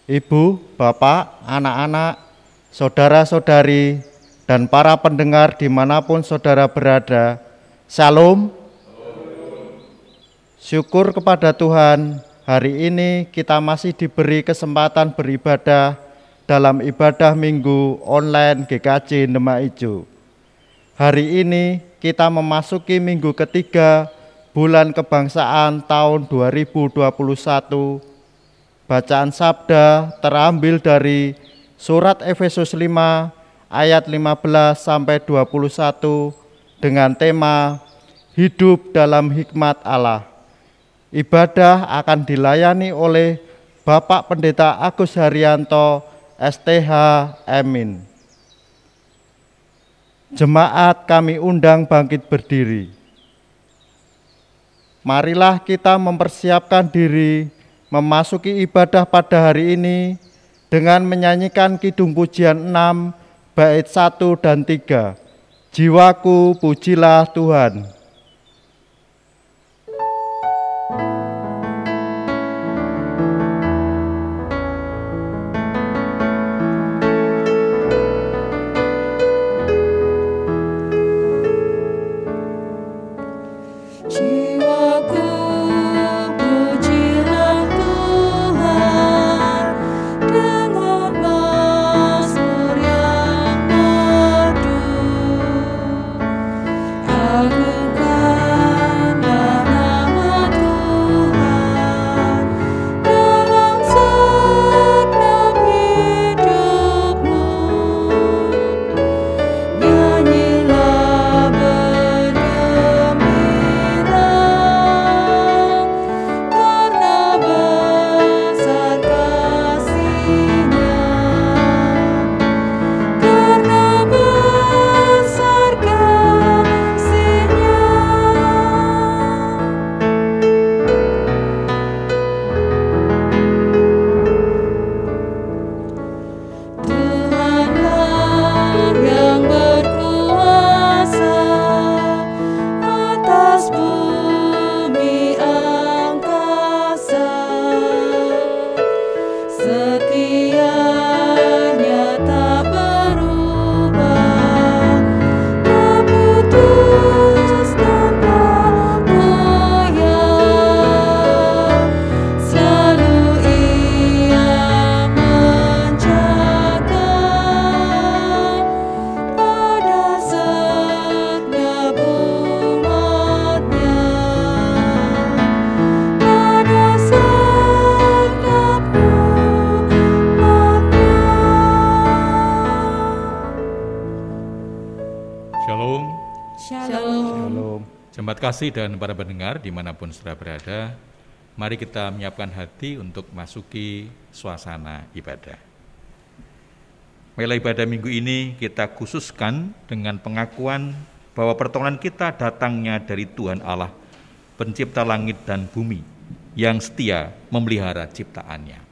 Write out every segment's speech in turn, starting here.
Ibu, Bapak, anak-anak, saudara-saudari, dan para pendengar dimanapun saudara berada, Shalom. Syukur kepada Tuhan, hari ini kita masih diberi kesempatan beribadah dalam ibadah minggu online GKJ Demak Ijo. Hari ini kita memasuki minggu ketiga bulan kebangsaan tahun 2021. Bacaan sabda terambil dari surat Efesus 5 ayat 15 sampai 21 dengan tema hidup dalam hikmat Allah. Ibadah akan dilayani oleh Bapak Pendeta Agus Haryanto, STH Emin. Jemaat kami undang bangkit berdiri. Marilah kita mempersiapkan diri memasuki ibadah pada hari ini dengan menyanyikan Kidung Pujian 6 bait 1 dan 3. Jiwaku pujilah Tuhan. Jemaat kasih dan para pendengar dimanapun saudara berada, mari kita menyiapkan hati untuk masuki suasana ibadah. Mulai ibadah minggu ini kita khususkan dengan pengakuan bahwa pertolongan kita datangnya dari Tuhan Allah, pencipta langit dan bumi, yang setia memelihara ciptaannya.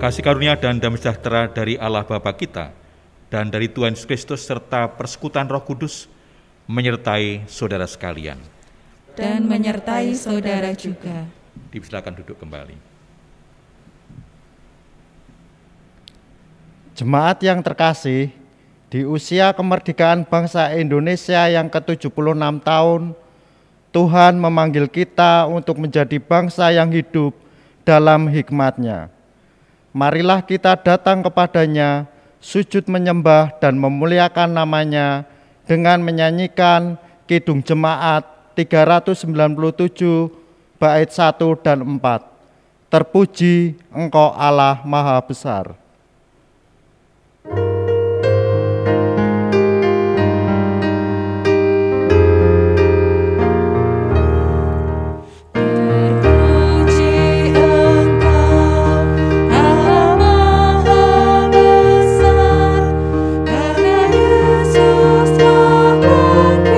Kasih karunia dan damai sejahtera dari Allah Bapa kita dan dari Tuhan Yesus Kristus serta persekutuan Roh Kudus menyertai saudara sekalian. Dan menyertai saudara juga. Dipersilakan duduk kembali. Jemaat yang terkasih, di usia kemerdekaan bangsa Indonesia yang ke-76 tahun, Tuhan memanggil kita untuk menjadi bangsa yang hidup dalam hikmat-Nya. Marilah kita datang kepadanya, sujud menyembah dan memuliakan nama-Nya dengan menyanyikan Kidung Jemaat 397 bait 1 dan 4. Terpuji Engkau Allah Maha Besar. Yesus telah bangkit.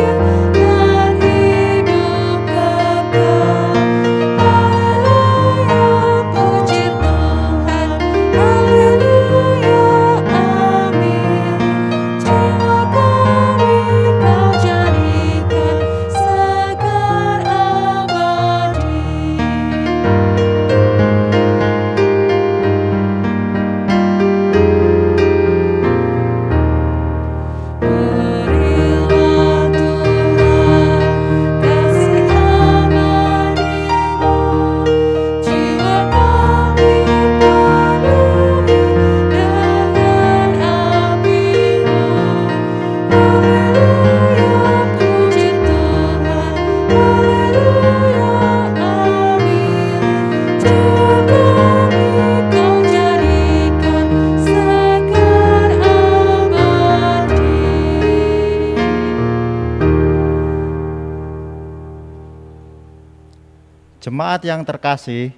Jemaat yang terkasih,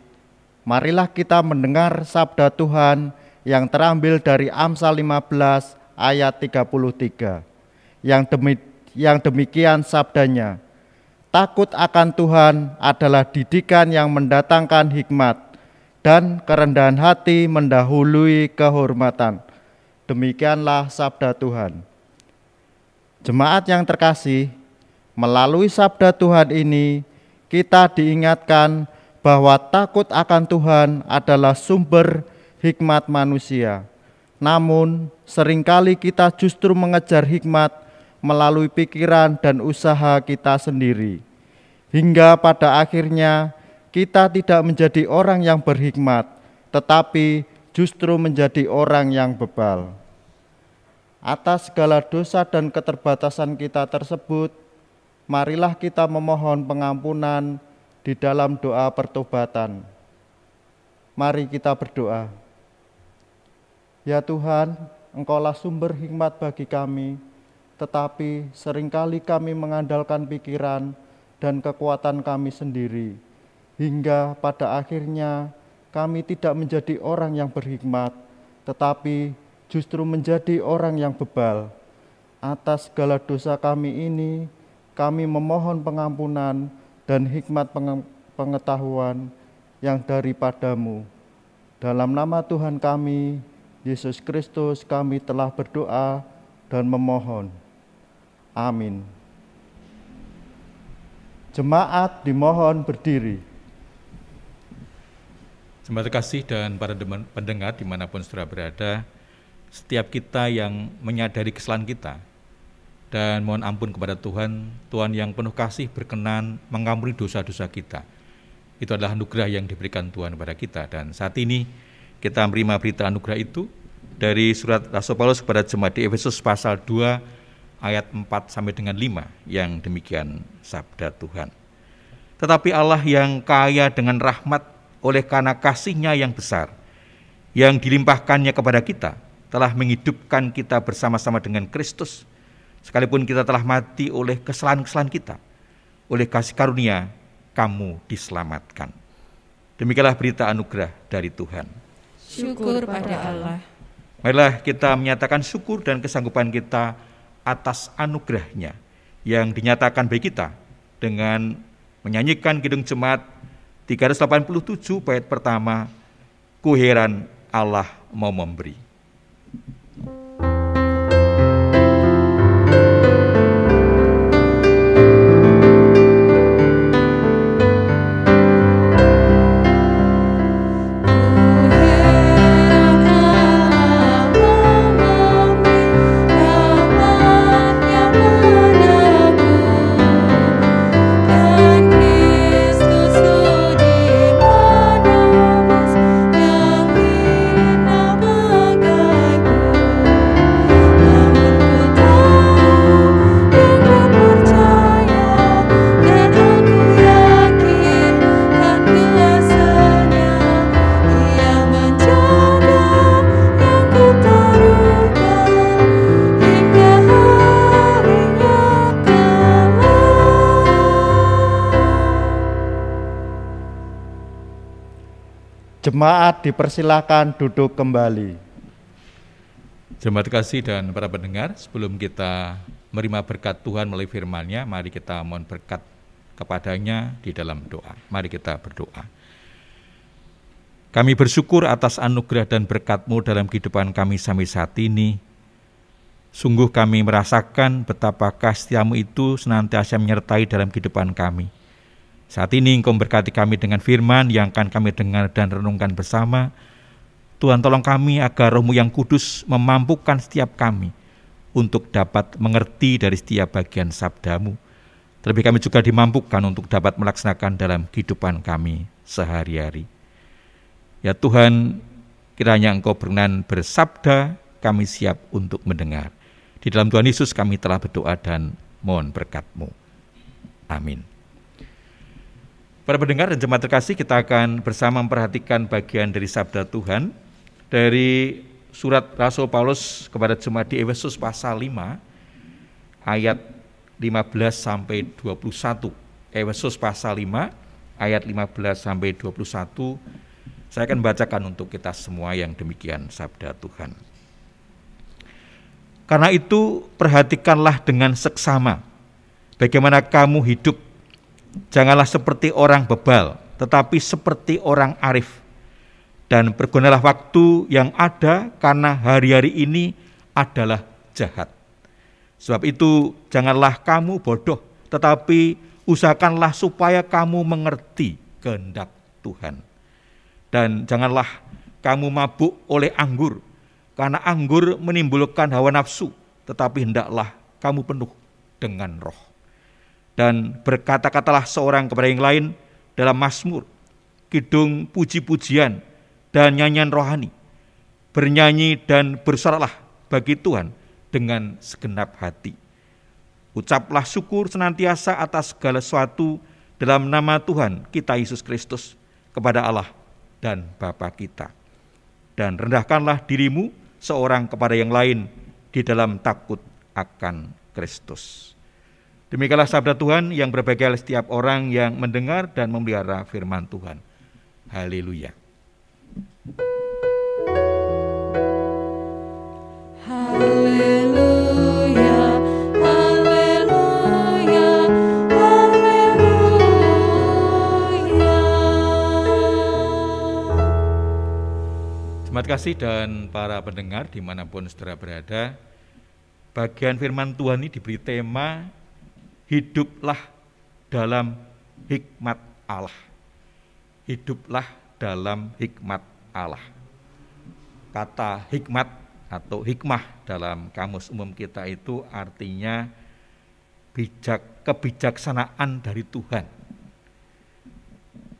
marilah kita mendengar sabda Tuhan yang terambil dari Amsal 15 ayat 33. Yang demikian sabdanya, takut akan Tuhan adalah didikan yang mendatangkan hikmat, dan kerendahan hati mendahului kehormatan. Demikianlah sabda Tuhan. Jemaat yang terkasih, melalui sabda Tuhan ini, kita diingatkan bahwa takut akan Tuhan adalah sumber hikmat manusia. Namun, seringkali kita justru mengejar hikmat melalui pikiran dan usaha kita sendiri. Hingga pada akhirnya, kita tidak menjadi orang yang berhikmat, tetapi justru menjadi orang yang bebal. Atas segala dosa dan keterbatasan kita tersebut, marilah kita memohon pengampunan di dalam doa pertobatan. Mari kita berdoa. Ya Tuhan, Engkaulah sumber hikmat bagi kami, tetapi seringkali kami mengandalkan pikiran dan kekuatan kami sendiri, hingga pada akhirnya kami tidak menjadi orang yang berhikmat, tetapi justru menjadi orang yang bebal. Atas segala dosa kami ini, kami memohon pengampunan dan hikmat pengetahuan yang daripadamu. Dalam nama Tuhan kami, Yesus Kristus, kami telah berdoa dan memohon. Amin. Jemaat dimohon berdiri. Jemaat terkasih dan para pendengar dimanapun saudara berada, setiap kita yang menyadari kesalahan kita dan mohon ampun kepada Tuhan, Tuhan yang penuh kasih berkenan mengampuni dosa-dosa kita. Itu adalah anugerah yang diberikan Tuhan kepada kita, dan saat ini kita menerima berita anugerah itu dari surat Rasul Paulus kepada jemaat di Efesus pasal 2 ayat 4 sampai dengan 5 yang demikian sabda Tuhan. Tetapi Allah yang kaya dengan rahmat oleh karena kasih-Nya yang besar yang dilimpahkannya kepada kita telah menghidupkan kita bersama-sama dengan Kristus, sekalipun kita telah mati oleh kesalahan-kesalahan kita. Oleh kasih karunia kamu diselamatkan. Demikianlah berita anugerah dari Tuhan. Syukur pada Allah. Marilah kita menyatakan syukur dan kesanggupan kita atas anugerah-Nya yang dinyatakan bagi kita dengan menyanyikan Kidung Jemaat 387 bait pertama, Ku heran Allah mau memberi. Jemaat dipersilakan duduk kembali. Jemaat kasih dan para pendengar, sebelum kita menerima berkat Tuhan melalui firman-Nya, mari kita mohon berkat kepadanya di dalam doa. Mari kita berdoa. Kami bersyukur atas anugerah dan berkat-Mu dalam kehidupan kami sampai saat ini. Sungguh kami merasakan betapa kasih-Mu itu senantiasa menyertai dalam kehidupan kami. Saat ini Engkau memberkati kami dengan firman yang akan kami dengar dan renungkan bersama. Tuhan, tolong kami agar Roh-Mu yang kudus memampukan setiap kami untuk dapat mengerti dari setiap bagian sabda-Mu. Terlebih kami juga dimampukan untuk dapat melaksanakan dalam kehidupan kami sehari-hari. Ya Tuhan, kiranya Engkau berkenan bersabda, kami siap untuk mendengar. Di dalam Tuhan Yesus kami telah berdoa dan mohon berkat-Mu. Amin. Para pendengar dan jemaat terkasih, kita akan bersama memperhatikan bagian dari sabda Tuhan dari surat Rasul Paulus kepada jemaat di Efesus pasal 5 ayat 15 sampai 21. Efesus pasal 5 ayat 15 sampai 21. Saya akan bacakan untuk kita semua yang demikian sabda Tuhan. Karena itu perhatikanlah dengan seksama bagaimana kamu hidup. Janganlah seperti orang bebal, tetapi seperti orang arif. Dan bergunalah waktu yang ada, karena hari-hari ini adalah jahat. Sebab itu janganlah kamu bodoh, tetapi usahakanlah supaya kamu mengerti kehendak Tuhan. Dan janganlah kamu mabuk oleh anggur, karena anggur menimbulkan hawa nafsu, tetapi hendaklah kamu penuh dengan roh. Dan berkata-katalah seorang kepada yang lain dalam mazmur, kidung puji-pujian, dan nyanyian rohani. Bernyanyi dan bersoraklah bagi Tuhan dengan segenap hati. Ucaplah syukur senantiasa atas segala sesuatu dalam nama Tuhan kita Yesus Kristus kepada Allah dan Bapa kita. Dan rendahkanlah dirimu seorang kepada yang lain di dalam takut akan Kristus. Demikianlah sabda Tuhan yang berbahagia setiap orang yang mendengar dan memelihara firman Tuhan. Haleluya. Haleluya, haleluya, haleluya. Terima kasih dan para pendengar dimanapun saudara berada. Bagian firman Tuhan ini diberi tema hiduplah dalam hikmat Allah. Hiduplah dalam hikmat Allah. Kata hikmat atau hikmah dalam kamus umum kita itu artinya kebijaksanaan dari Tuhan.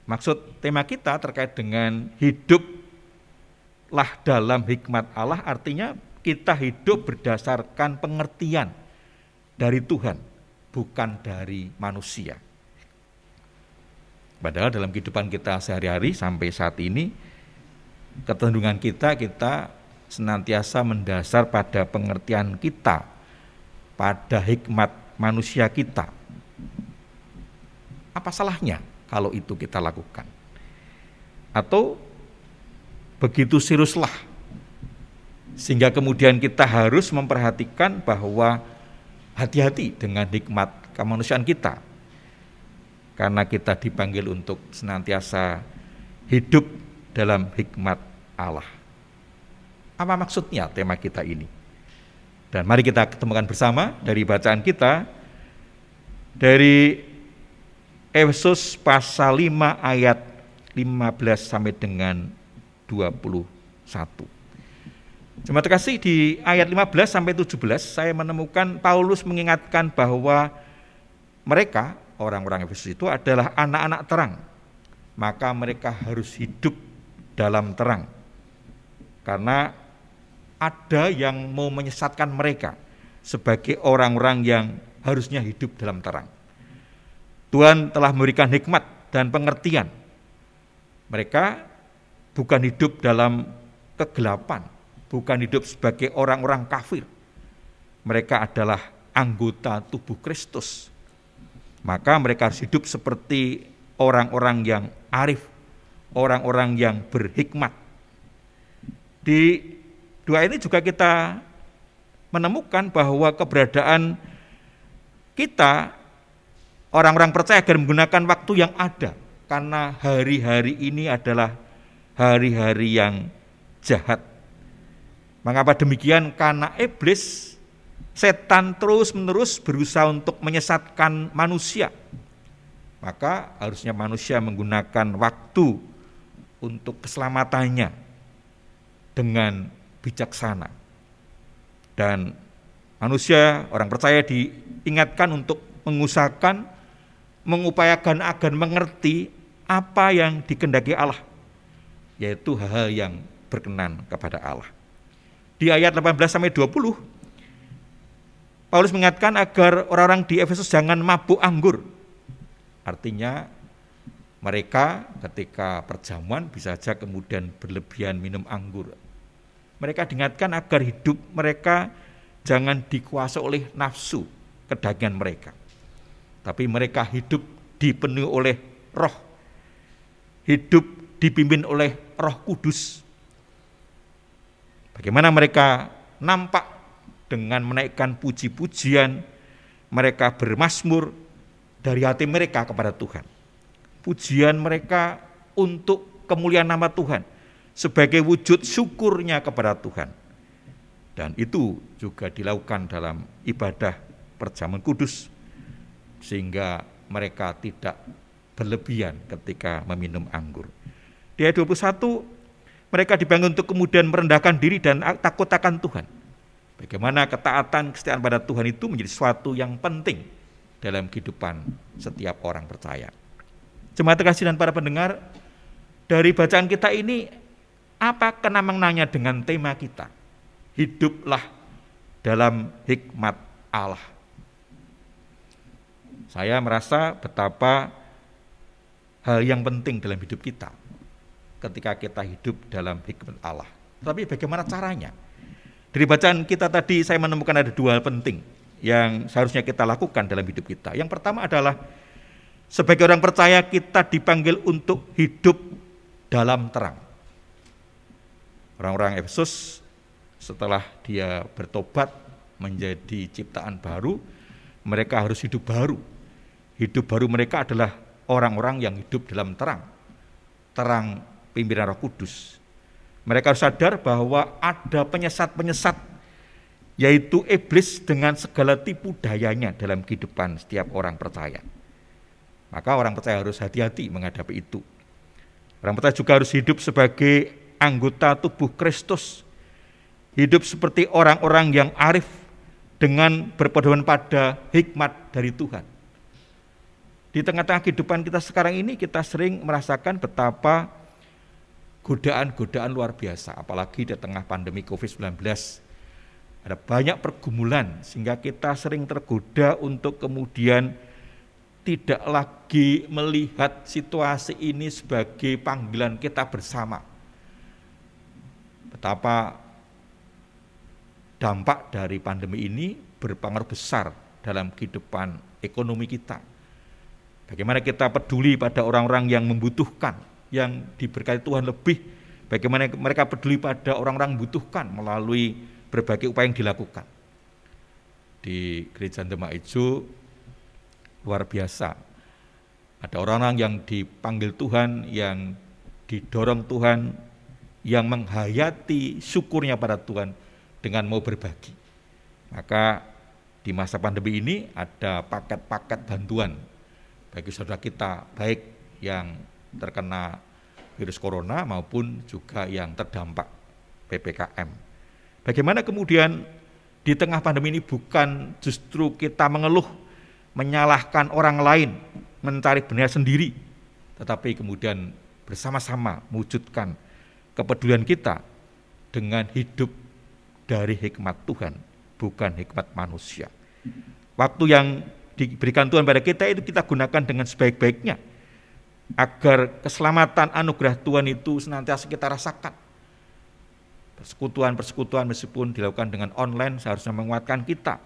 Maksud tema kita terkait dengan hiduplah dalam hikmat Allah artinya kita hidup berdasarkan pengertian dari Tuhan, bukan dari manusia. Padahal dalam kehidupan kita sehari-hari sampai saat ini, kecenderungan kita senantiasa mendasar pada pengertian kita, pada hikmat manusia kita. Apa salahnya kalau itu kita lakukan? Atau begitu seriuslah, sehingga kemudian kita harus memperhatikan bahwa hati-hati dengan hikmat kemanusiaan kita. Karena kita dipanggil untuk senantiasa hidup dalam hikmat Allah. Apa maksudnya tema kita ini? Dan mari kita ketemukan bersama dari bacaan kita dari Efesus pasal 5 ayat 15 sampai dengan 21. Terima kasih di ayat 15 sampai 17 saya menemukan Paulus mengingatkan bahwa mereka, orang-orang Efesus itu adalah anak-anak terang. Maka mereka harus hidup dalam terang. Karena ada yang mau menyesatkan mereka sebagai orang-orang yang harusnya hidup dalam terang. Tuhan telah memberikan hikmat dan pengertian. Mereka bukan hidup dalam kegelapan, bukan hidup sebagai orang-orang kafir. Mereka adalah anggota tubuh Kristus. Maka mereka harus hidup seperti orang-orang yang arif, orang-orang yang berhikmat. Di doa ini juga kita menemukan bahwa keberadaan kita, orang-orang percaya agar menggunakan waktu yang ada. Karena hari-hari ini adalah hari-hari yang jahat. Mengapa demikian? Karena iblis, setan terus-menerus berusaha untuk menyesatkan manusia. Maka harusnya manusia menggunakan waktu untuk keselamatannya dengan bijaksana. Dan manusia, orang percaya diingatkan untuk mengusahakan, mengupayakan agar mengerti apa yang dikehendaki Allah, yaitu hal-hal yang berkenan kepada Allah. Di ayat 18-20, Paulus mengingatkan agar orang-orang di Efesus jangan mabuk anggur. Artinya mereka ketika perjamuan bisa saja kemudian berlebihan minum anggur. Mereka diingatkan agar hidup mereka jangan dikuasai oleh nafsu kedagingan mereka. Tapi mereka hidup dipenuhi oleh roh, hidup dipimpin oleh Roh Kudus. Bagaimana mereka nampak dengan menaikkan puji-pujian, mereka bermazmur dari hati mereka kepada Tuhan. Pujian mereka untuk kemuliaan nama Tuhan, sebagai wujud syukurnya kepada Tuhan. Dan itu juga dilakukan dalam ibadah perjamuan kudus, sehingga mereka tidak berlebihan ketika meminum anggur. Di ayat 21, mereka dibangun untuk kemudian merendahkan diri dan takut akan Tuhan. Bagaimana ketaatan, kesetiaan pada Tuhan itu menjadi sesuatu yang penting dalam kehidupan setiap orang percaya. Jemaat terkasih dan para pendengar, dari bacaan kita ini, apa kena mengenanya dengan tema kita? Hiduplah dalam hikmat Allah. Saya merasa betapa hal yang penting dalam hidup kita ketika kita hidup dalam hikmat Allah. Tapi bagaimana caranya? Dari bacaan kita tadi saya menemukan ada dua hal penting yang seharusnya kita lakukan dalam hidup kita. Yang pertama adalah sebagai orang percaya kita dipanggil untuk hidup dalam terang. Orang-orang Efesus setelah dia bertobat menjadi ciptaan baru, mereka harus hidup baru. Hidup baru mereka adalah orang-orang yang hidup dalam terang. Terang pimpinan Roh Kudus. Mereka harus sadar bahwa ada penyesat-penyesat, yaitu iblis dengan segala tipu dayanya dalam kehidupan setiap orang percaya. Maka orang percaya harus hati-hati menghadapi itu. Orang percaya juga harus hidup sebagai anggota tubuh Kristus. Hidup seperti orang-orang yang arif dengan berpedoman pada hikmat dari Tuhan. Di tengah-tengah kehidupan kita sekarang ini, kita sering merasakan betapa godaan-godaan luar biasa, apalagi di tengah pandemi COVID-19. Ada banyak pergumulan sehingga kita sering tergoda untuk kemudian tidak lagi melihat situasi ini sebagai panggilan kita bersama. Betapa dampak dari pandemi ini berpengaruh besar dalam kehidupan ekonomi kita. Bagaimana kita peduli pada orang-orang yang membutuhkan, yang diberkati Tuhan lebih. Bagaimana mereka peduli pada orang-orang membutuhkan melalui berbagai upaya yang dilakukan. Di Gereja Demak Ijo luar biasa. Ada orang-orang yang dipanggil Tuhan, yang didorong Tuhan, yang menghayati syukurnya pada Tuhan dengan mau berbagi. Maka di masa pandemi ini ada paket-paket bantuan bagi saudara kita, baik yang terkena virus corona maupun juga yang terdampak PPKM. Bagaimana kemudian di tengah pandemi ini bukan justru kita mengeluh, menyalahkan orang lain, mencari benar sendiri, tetapi kemudian bersama-sama mewujudkan kepedulian kita dengan hidup dari hikmat Tuhan, bukan hikmat manusia. Waktu yang diberikan Tuhan pada kita itu kita gunakan dengan sebaik-baiknya, agar keselamatan anugerah Tuhan itu senantiasa kita rasakan. Persekutuan-persekutuan meskipun dilakukan dengan online seharusnya menguatkan kita.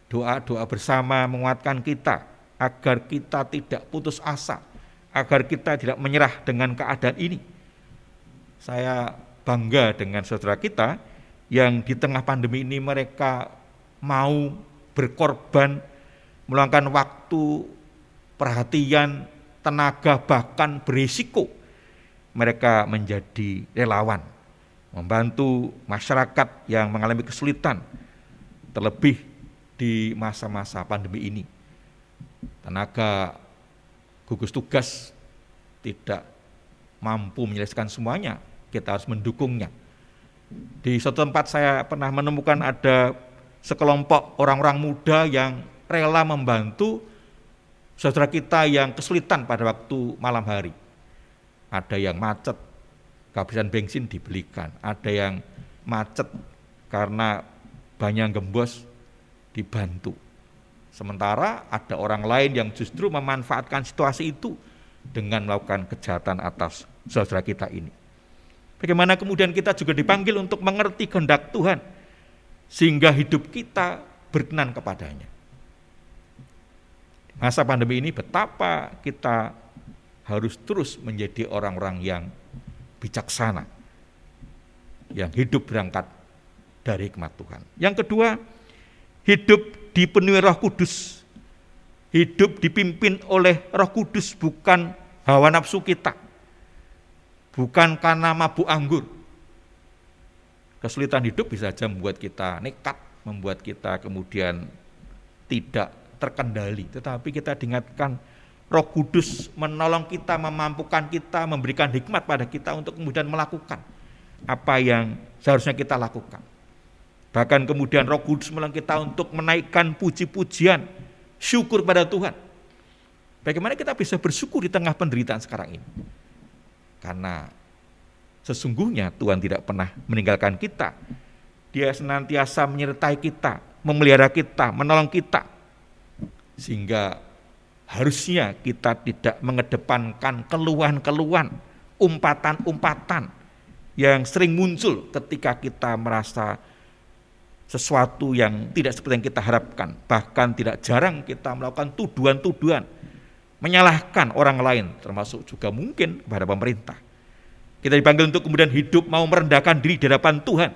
Doa-doa bersama menguatkan kita, agar kita tidak putus asa, agar kita tidak menyerah dengan keadaan ini. Saya bangga dengan saudara kita yang di tengah pandemi ini mereka mau berkorban, meluangkan waktu, perhatian, tenaga, bahkan berisiko. Mereka menjadi relawan, membantu masyarakat yang mengalami kesulitan, terlebih di masa-masa pandemi ini. Tenaga gugus tugas tidak mampu menyelesaikan semuanya, kita harus mendukungnya. Di suatu tempat saya pernah menemukan ada sekelompok orang-orang muda yang rela membantu saudara kita yang kesulitan pada waktu malam hari. Ada yang macet, kehabisan bensin dibelikan. Ada yang macet karena banyak gembos, dibantu. Sementara ada orang lain yang justru memanfaatkan situasi itu dengan melakukan kejahatan atas saudara kita ini. Bagaimana kemudian kita juga dipanggil untuk mengerti kehendak Tuhan, sehingga hidup kita berkenan kepadanya. Masa pandemi ini betapa kita harus terus menjadi orang-orang yang bijaksana, yang hidup berangkat dari hikmat Tuhan. Yang kedua, hidup dipenuhi Roh Kudus. Hidup dipimpin oleh Roh Kudus, bukan hawa nafsu kita, bukan karena mabuk anggur. Kesulitan hidup bisa saja membuat kita nekat, membuat kita kemudian tidak terkendali. Tetapi kita diingatkan Roh Kudus menolong kita, memampukan kita, memberikan hikmat pada kita untuk kemudian melakukan apa yang seharusnya kita lakukan. Bahkan kemudian Roh Kudus menolong kita untuk menaikkan puji-pujian, syukur pada Tuhan. Bagaimana kita bisa bersyukur di tengah penderitaan sekarang ini? Karena sesungguhnya Tuhan tidak pernah meninggalkan kita. Dia senantiasa menyertai kita, memelihara kita, menolong kita. Sehingga harusnya kita tidak mengedepankan keluhan-keluhan, umpatan-umpatan yang sering muncul ketika kita merasa sesuatu yang tidak seperti yang kita harapkan. Bahkan tidak jarang kita melakukan tuduhan-tuduhan, menyalahkan orang lain, termasuk juga mungkin kepada pemerintah. Kita dipanggil untuk kemudian hidup mau merendahkan diri di hadapan Tuhan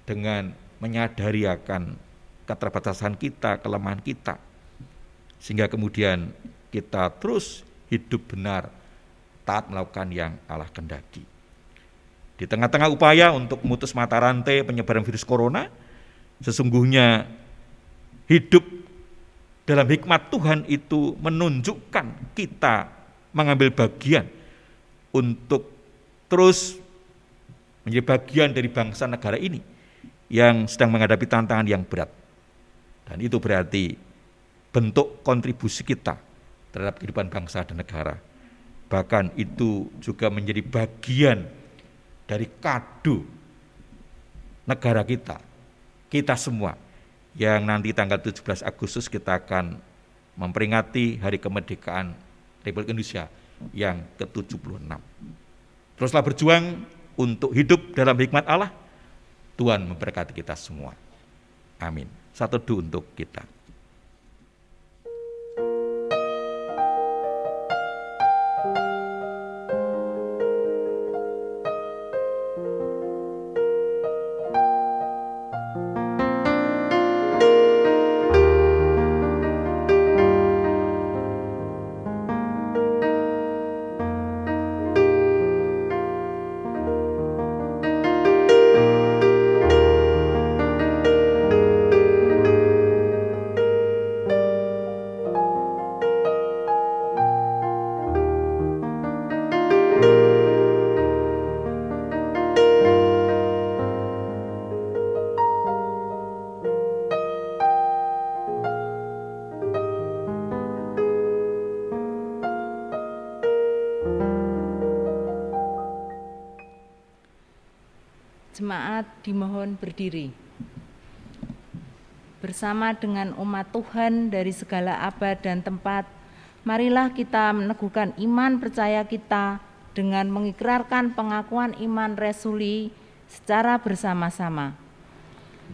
dengan menyadari akan keterbatasan kita, kelemahan kita, sehingga kemudian kita terus hidup benar, taat melakukan yang Allah kehendaki. Di tengah-tengah upaya untuk memutus mata rantai penyebaran virus corona, sesungguhnya hidup dalam hikmat Tuhan itu menunjukkan kita mengambil bagian untuk terus menjadi bagian dari bangsa negara ini yang sedang menghadapi tantangan yang berat. Dan itu berarti bentuk kontribusi kita terhadap kehidupan bangsa dan negara. Bahkan itu juga menjadi bagian dari kado negara kita semua, yang nanti tanggal 17 Agustus kita akan memperingati Hari Kemerdekaan Republik Indonesia yang ke-76. Teruslah berjuang untuk hidup dalam hikmat Allah. Tuhan memberkati kita semua. Amin. Satu doa untuk kita. Jemaat dimohon berdiri. Bersama dengan umat Tuhan dari segala abad dan tempat, marilah kita meneguhkan iman percaya kita dengan mengikrarkan pengakuan iman resuli secara bersama-sama.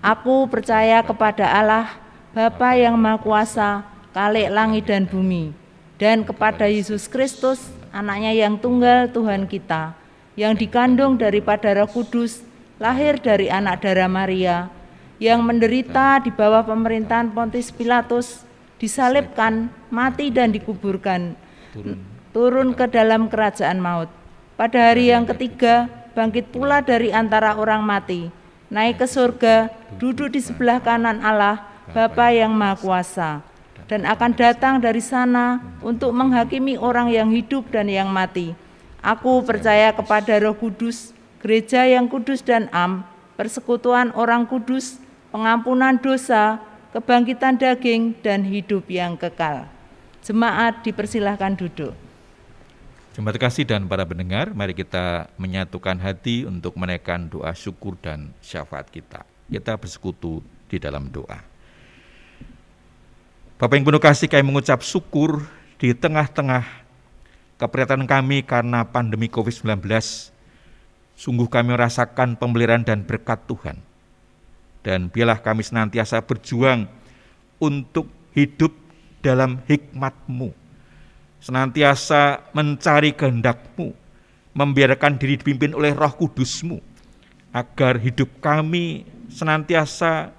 Aku percaya kepada Allah, Bapa yang Maha Kuasa, Khalik langit dan bumi, dan kepada Yesus Kristus, Anaknya yang tunggal Tuhan kita, yang dikandung daripada Roh Kudus, lahir dari anak darah Maria, yang menderita di bawah pemerintahan Pontius Pilatus, disalibkan, mati dan dikuburkan, turun ke dalam kerajaan maut. Pada hari yang ketiga, bangkit pula dari antara orang mati, naik ke surga, duduk di sebelah kanan Allah, Bapa yang Maha Kuasa, dan akan datang dari sana untuk menghakimi orang yang hidup dan yang mati. Aku percaya kepada Roh Kudus, gereja yang kudus dan am, persekutuan orang kudus, pengampunan dosa, kebangkitan daging, dan hidup yang kekal. Jemaat dipersilahkan duduk. Jemaat kasih dan para pendengar, mari kita menyatukan hati untuk menaikkan doa syukur dan syafaat kita. Kita bersekutu di dalam doa. Bapak yang penuh kasih, kami mengucap syukur di tengah-tengah keprihatinan kami karena pandemi COVID-19. Sungguh kami merasakan pemeliharaan dan berkat Tuhan. Dan biarlah kami senantiasa berjuang untuk hidup dalam hikmat-Mu. senantiasa mencari kehendak-Mu, membiarkan diri dipimpin oleh Roh Kudus-Mu, agar hidup kami senantiasa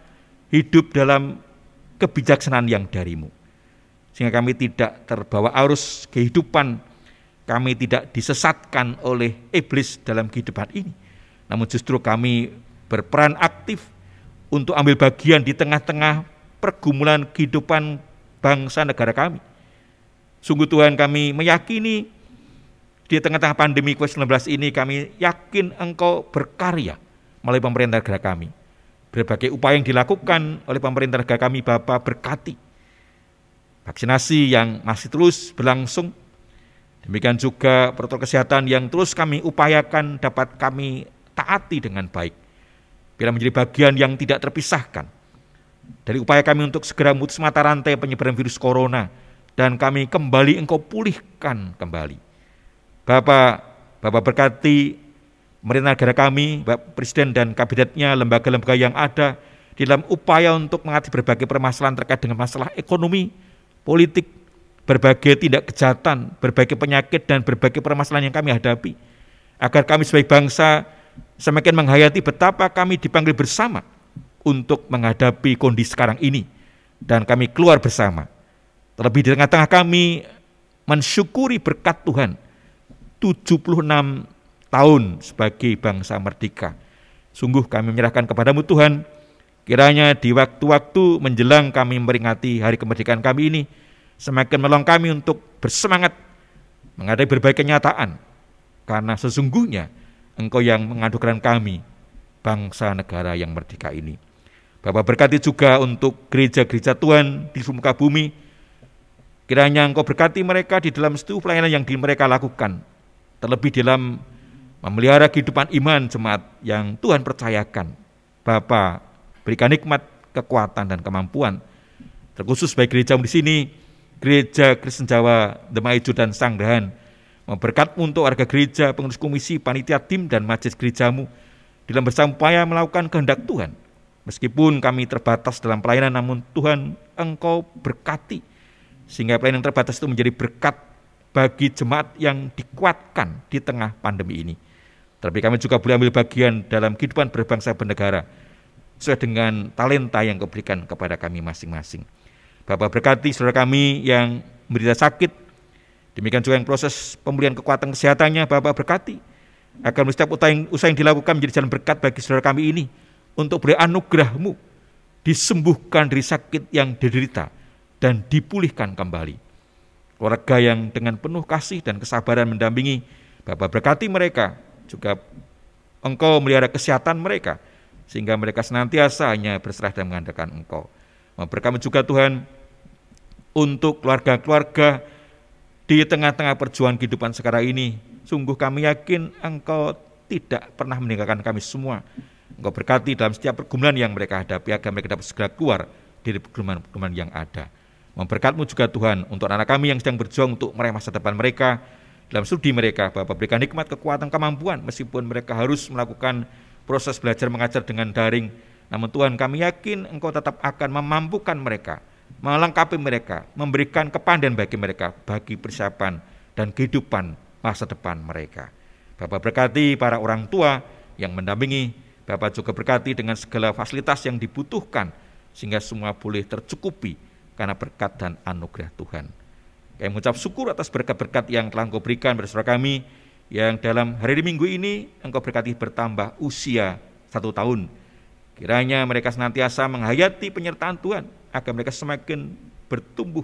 hidup dalam kebijaksanaan yang dari-Mu, sehingga kami tidak terbawa arus kehidupan, kami tidak disesatkan oleh iblis dalam kehidupan ini, namun justru kami berperan aktif untuk ambil bagian di tengah-tengah pergumulan kehidupan bangsa negara kami. Sungguh Tuhan, kami meyakini di tengah-tengah pandemi COVID-19 ini, kami yakin Engkau berkarya melalui pemerintah negara kami. Berbagai upaya yang dilakukan oleh pemerintah negara kami, Bapa, berkati. Vaksinasi yang masih terus berlangsung, demikian juga protokol kesehatan yang terus kami upayakan dapat kami taati dengan baik, biar menjadi bagian yang tidak terpisahkan dari upaya kami untuk segera memutus mata rantai penyebaran virus corona, dan kami kembali Engkau pulihkan kembali. Bapak berkati pemerintah negara kami, Bapak Presiden dan kabinetnya, lembaga-lembaga yang ada di dalam upaya untuk mengatasi berbagai permasalahan terkait dengan masalah ekonomi, politik, berbagai tindak kejahatan, berbagai penyakit dan berbagai permasalahan yang kami hadapi, agar kami sebagai bangsa semakin menghayati betapa kami dipanggil bersama untuk menghadapi kondisi sekarang ini, dan kami keluar bersama. Terlebih di tengah-tengah kami mensyukuri berkat Tuhan 76 tahun sebagai bangsa merdeka. Sungguh kami menyerahkan kepadamu Tuhan, kiranya di waktu-waktu menjelang kami memperingati hari kemerdekaan kami ini, semakin menolong kami untuk bersemangat menghadapi berbagai kenyataan, karena sesungguhnya Engkau yang menganugerahkan kami bangsa negara yang merdeka ini. Bapak berkati juga untuk gereja-gereja Tuhan di seluruh muka bumi. Kiranya Engkau berkati mereka di dalam seluruh pelayanan yang mereka lakukan, terlebih dalam memelihara kehidupan iman jemaat yang Tuhan percayakan. Bapa, berikan nikmat, kekuatan, dan kemampuan, terkhusus bagi gereja di sini, Gereja Kristen Jawa Demaijo dan Sanggrahan, memberkat untuk warga gereja, pengurus komisi, panitia tim, dan majelis gerejamu dalam bersama upaya melakukan kehendak Tuhan. Meskipun kami terbatas dalam pelayanan, namun Tuhan Engkau berkati, sehingga pelayanan terbatas itu menjadi berkat bagi jemaat yang dikuatkan di tengah pandemi ini. Tapi kami juga boleh ambil bagian dalam kehidupan berbangsa bernegara sesuai dengan talenta yang Kau berikan kepada kami masing-masing. Bapak berkati saudara kami yang menderita sakit, demikian juga yang proses pemulihan kekuatan kesehatannya. Bapak berkati agar setiap usaha yang dilakukan menjadi jalan berkat bagi saudara kami ini, untuk beri anugerah-Mu, disembuhkan dari sakit yang diderita dan dipulihkan kembali. Keluarga yang dengan penuh kasih dan kesabaran mendampingi, Bapak berkati mereka, juga Engkau melihara kesehatan mereka, sehingga mereka senantiasa hanya berserah dan mengandalkan Engkau. Memberkati juga Tuhan untuk keluarga-keluarga di tengah-tengah perjuangan kehidupan sekarang ini. Sungguh kami yakin Engkau tidak pernah meninggalkan kami semua. Engkau berkati dalam setiap pergumulan yang mereka hadapi, agar mereka dapat segera keluar dari pergumulan yang ada. Memberkat-Mu juga Tuhan untuk anak kami yang sedang berjuang untuk meraih masa depan mereka, dalam studi mereka. Bapak berikan hikmat, kekuatan, kemampuan, meskipun mereka harus melakukan proses belajar mengajar dengan daring, namun Tuhan, kami yakin Engkau tetap akan memampukan mereka, melengkapi mereka, memberikan kepandaian bagi mereka, bagi persiapan dan kehidupan masa depan mereka. Bapak berkati para orang tua yang mendampingi, Bapak juga berkati dengan segala fasilitas yang dibutuhkan, sehingga semua boleh tercukupi karena berkat dan anugerah Tuhan. Kami mengucap syukur atas berkat-berkat yang telah Engkau berikan pada saudara kami, yang dalam hari Minggu ini Engkau berkati bertambah usia 1 tahun. Kiranya mereka senantiasa menghayati penyertaan Tuhan, agar mereka semakin bertumbuh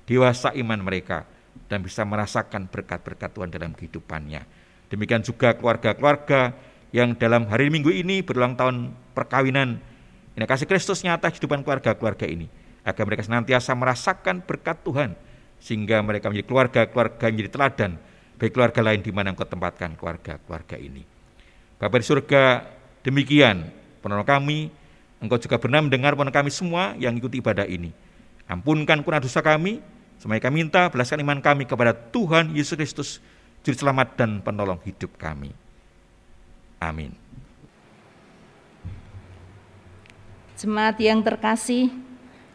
dewasa iman mereka, dan bisa merasakan berkat-berkat Tuhan dalam kehidupannya. Demikian juga keluarga-keluarga yang dalam hari Minggu ini berulang tahun perkawinan, ini kasih Kristus nyata di kehidupan keluarga-keluarga ini, agar mereka senantiasa merasakan berkat Tuhan, sehingga mereka menjadi keluarga-keluarga yang menjadi teladan bagi keluarga lain di mana Engkau tempatkan keluarga-keluarga ini. Bapa di surga, demikian penolong kami, Engkau juga benar mendengar penolong kami semua yang ikuti ibadah ini. Ampunkan kurang dosa kami, semuanya kami minta, belaskan iman kami kepada Tuhan Yesus Kristus, Juru Selamat dan Penolong hidup kami. Amin. Jemaat yang terkasih,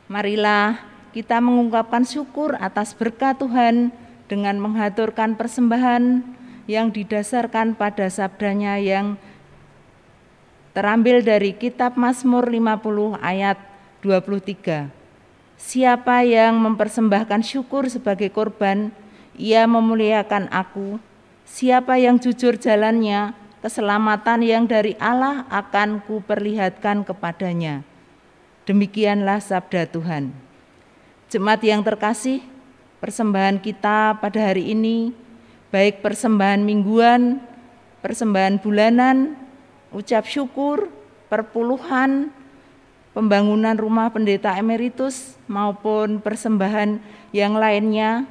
marilah kita mengungkapkan syukur atas berkat Tuhan dengan menghaturkan persembahan yang didasarkan pada sabdanya yang terambil dari kitab Mazmur 50 ayat 23. Siapa yang mempersembahkan syukur sebagai korban, ia memuliakan aku. Siapa yang jujur jalannya, keselamatan yang dari Allah akan kuperlihatkan kepadanya. Demikianlah sabda Tuhan. Jemaat yang terkasih, persembahan kita pada hari ini, baik persembahan mingguan, persembahan bulanan, ucap syukur, perpuluhan, pembangunan rumah pendeta emeritus, maupun persembahan yang lainnya,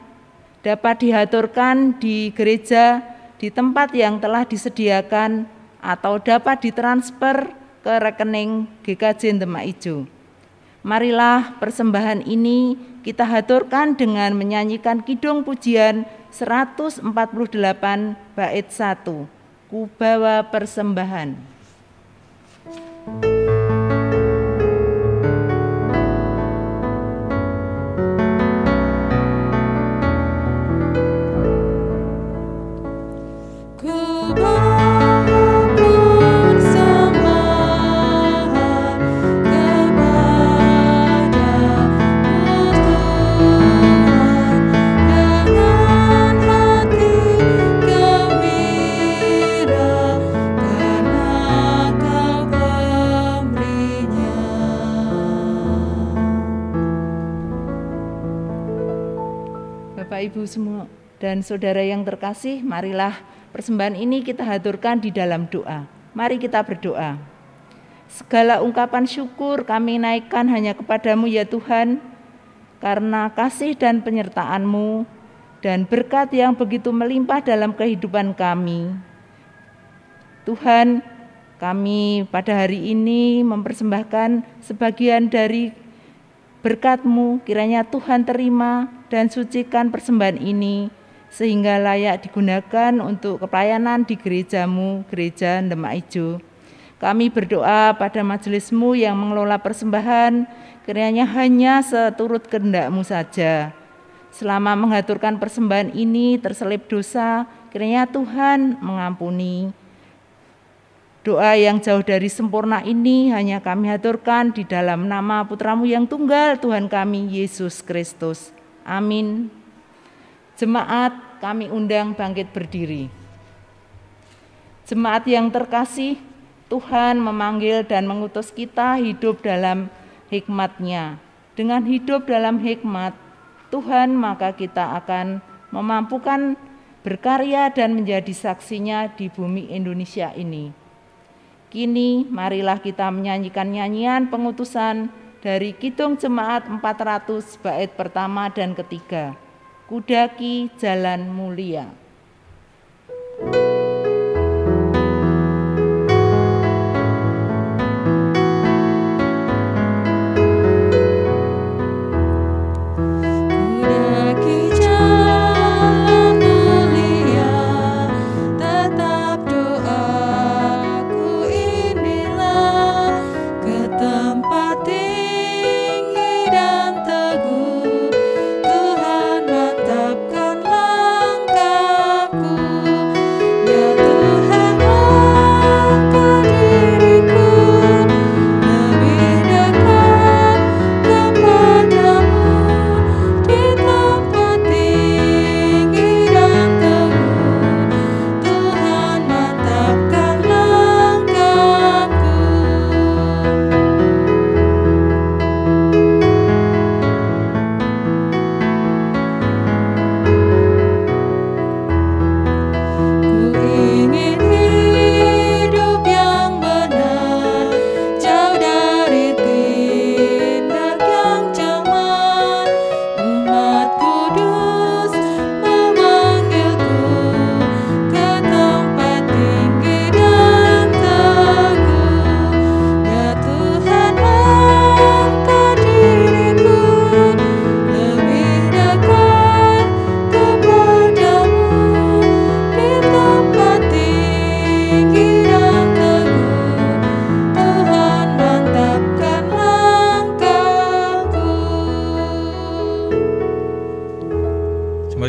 dapat dihaturkan di gereja di tempat yang telah disediakan atau dapat ditransfer ke rekening GKJ Demak Ijo. Marilah persembahan ini kita haturkan dengan menyanyikan kidung pujian 148 bait 1, Ku bawa persembahan. Ibu semua dan saudara yang terkasih, marilah persembahan ini kita haturkan di dalam doa. Mari kita berdoa. Segala ungkapan syukur kami naikkan hanya kepadamu ya Tuhan, karena kasih dan penyertaan-Mu dan berkat yang begitu melimpah dalam kehidupan kami. Tuhan, kami pada hari ini mempersembahkan sebagian dari berkat-Mu, kiranya Tuhan terima dan sucikan persembahan ini sehingga layak digunakan untuk pelayanan di gereja-Mu, Gereja Demak Ijo. Kami berdoa pada majelis-Mu yang mengelola persembahan, kiranya hanya seturut kehendak-Mu saja. Selama menghaturkan persembahan ini terselip dosa, kiranya Tuhan mengampuni. Doa yang jauh dari sempurna ini hanya kami haturkan di dalam nama Putra-Mu yang tunggal, Tuhan kami, Yesus Kristus. Amin. Jemaat, kami undang bangkit berdiri. Jemaat yang terkasih, Tuhan memanggil dan mengutus kita hidup dalam hikmat-Nya. Dengan hidup dalam hikmat Tuhan, maka kita akan memampukan berkarya dan menjadi saksinya di bumi Indonesia ini. Kini marilah kita menyanyikan nyanyian pengutusan dari Kidung Jemaat 400 bait pertama dan ketiga, Kudaki Jalan Mulia. Tuhan mantapkan langkahku.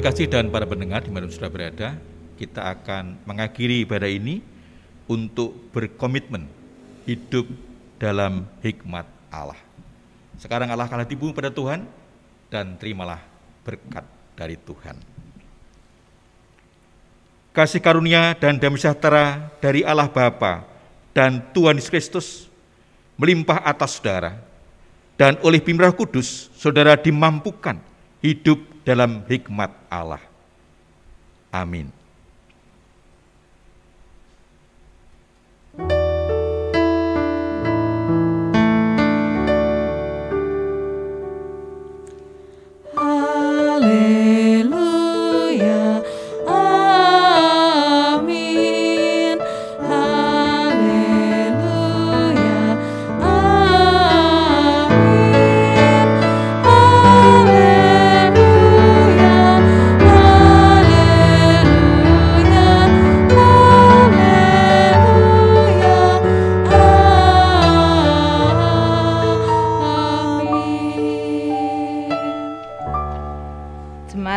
terkasih dan para pendengar dimanapun sudah berada, kita akan mengakhiri ibadah ini untuk berkomitmen hidup dalam hikmat Allah. Sekarang alahkanlah hatimu pada Tuhan dan terimalah berkat dari Tuhan. Kasih karunia dan damai sejahtera dari Allah Bapa dan Tuhan Yesus Kristus melimpah atas saudara, dan oleh bimbingan Roh Kudus saudara dimampukan hidup dalam hikmat Allah. Amin.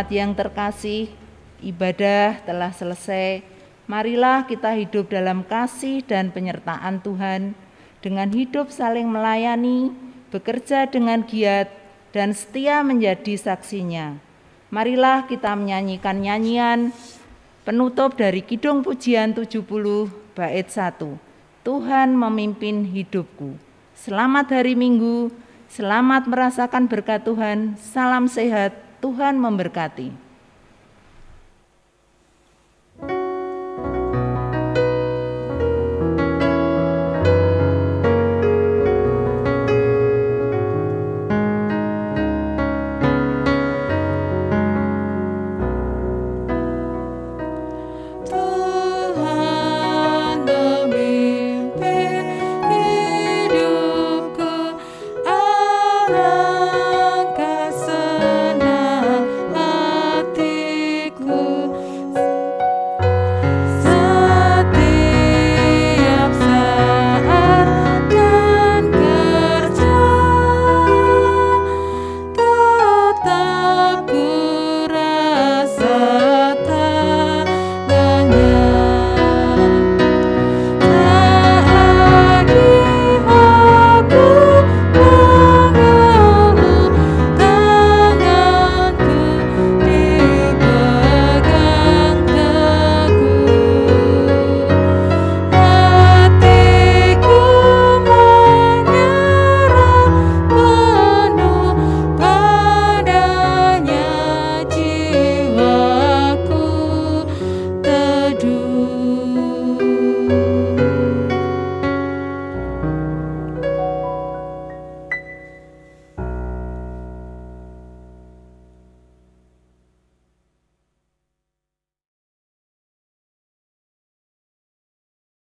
Yang terkasih, ibadah telah selesai. Marilah kita hidup dalam kasih dan penyertaan Tuhan, dengan hidup saling melayani, bekerja dengan giat, dan setia menjadi saksinya. Marilah kita menyanyikan nyanyian penutup dari Kidung Pujian 70 bait 1. Tuhan memimpin hidupku. Selamat hari Minggu, selamat merasakan berkat Tuhan, salam sehat, Tuhan memberkati.